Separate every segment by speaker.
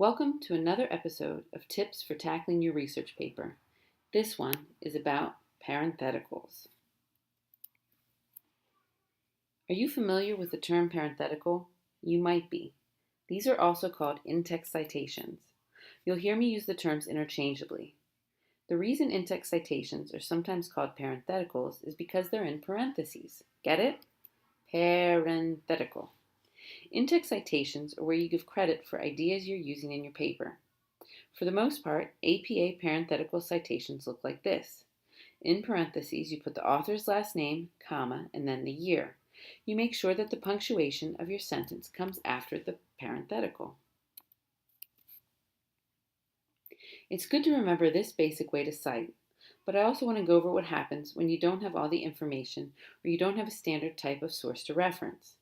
Speaker 1: Welcome to another episode of Tips for Tackling Your Research Paper. This one is about parentheticals. Are you familiar with the term parenthetical? You might be. These are also called in-text citations. You'll hear me use the terms interchangeably. The reason in-text citations are sometimes called parentheticals is because they're in parentheses. Get it? Parenthetical. In-text citations are where you give credit for ideas you're using in your paper. For the most part, APA parenthetical citations look like this. In parentheses, you put the author's last name, comma, and then the year. You make sure that the punctuation of your sentence comes after the parenthetical. It's good to remember this basic way to cite, but I also want to go over what happens when you don't have all the information or you don't have a standard type of source to reference.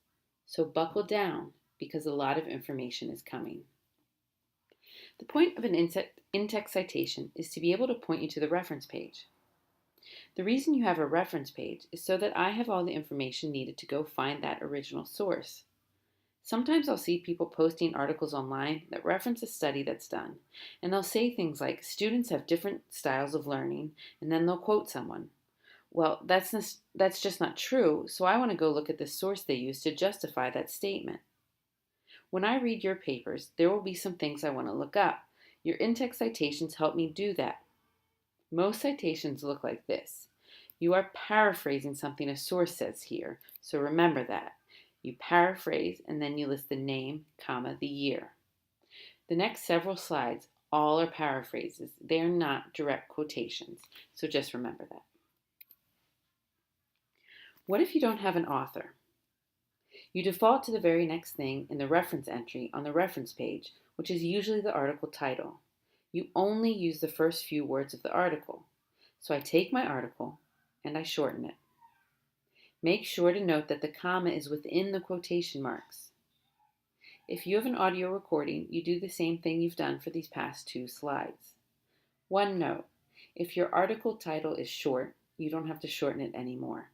Speaker 1: So buckle down, because a lot of information is coming. The point of an in-text citation is to be able to point you to the reference page. The reason you have a reference page is so that I have all the information needed to go find that original source. Sometimes I'll see people posting articles online that reference a study that's done, and they'll say things like, students have different styles of learning, and then they'll quote someone. Well, that's just not true, so I want to go look at the source they use to justify that statement. When I read your papers, there will be some things I want to look up. Your in-text citations help me do that. Most citations look like this. You are paraphrasing something a source says here, so remember that. You paraphrase and then you list the name, comma, the year. The next several slides all are paraphrases. They are not direct quotations, so just remember that. What if you don't have an author? You default to the very next thing in the reference entry on the reference page, which is usually the article title. You only use the first few words of the article. So I take my article and I shorten it. Make sure to note that the comma is within the quotation marks. If you have an audio recording, you do the same thing you've done for these past two slides. One note, if your article title is short, you don't have to shorten it anymore.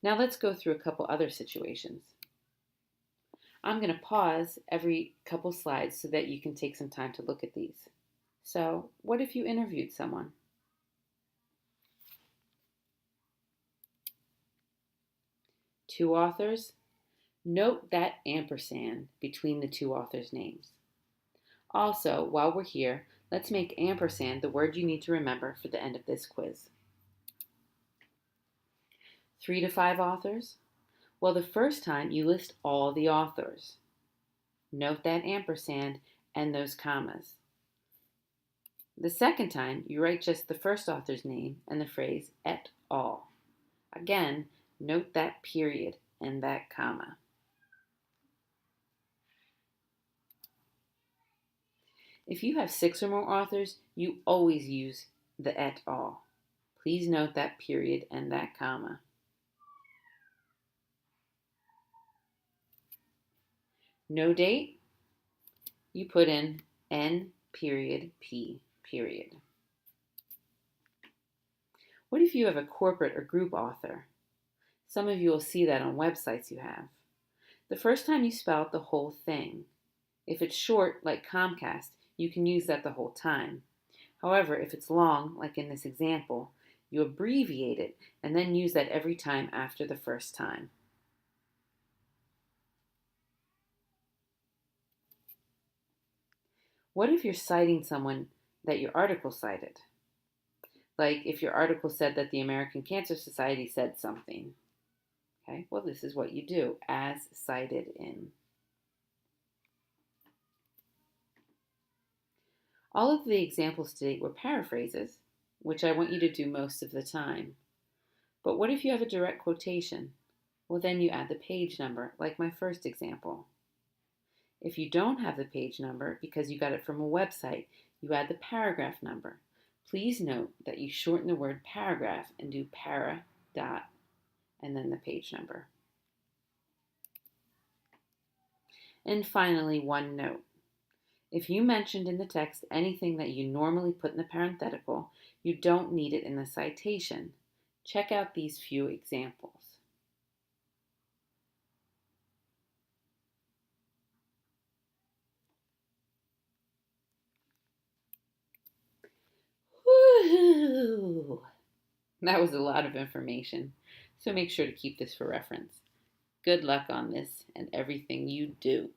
Speaker 1: Now let's go through a couple other situations. I'm going to pause every couple slides so that you can take some time to look at these. So, what if you interviewed someone? Two authors. Note that ampersand between the two authors' names. Also, while we're here, let's make ampersand the word you need to remember for the end of this quiz. 3 to 5 authors? Well, the first time you list all the authors. Note that ampersand and those commas. The second time, you write just the first author's name and the phrase et al. Again, note that period and that comma. If you have 6 or more authors, you always use the et al. Please note that period and that comma. No date, you put in N period P period. What if you have a corporate or group author? Some of you will see that on websites you have. The first time you spell out the whole thing. If it's short, like Comcast, you can use that the whole time. However, if it's long, like in this example, you abbreviate it and then use that every time after the first time. What if you're citing someone that your article cited? Like if your article said that the American Cancer Society said something. Okay, well, this is what you do, as cited in. All of the examples today were paraphrases, which I want you to do most of the time. But what if you have a direct quotation? Well, then you add the page number, like my first example. If you don't have the page number because you got it from a website, you add the paragraph number. Please note that you shorten the word paragraph and do para, dot, and then the page number. And finally, one note. If you mentioned in the text anything that you normally put in the parenthetical, you don't need it in the citation. Check out these few examples. That was a lot of information, so make sure to keep this for reference. Good luck on this and everything you do.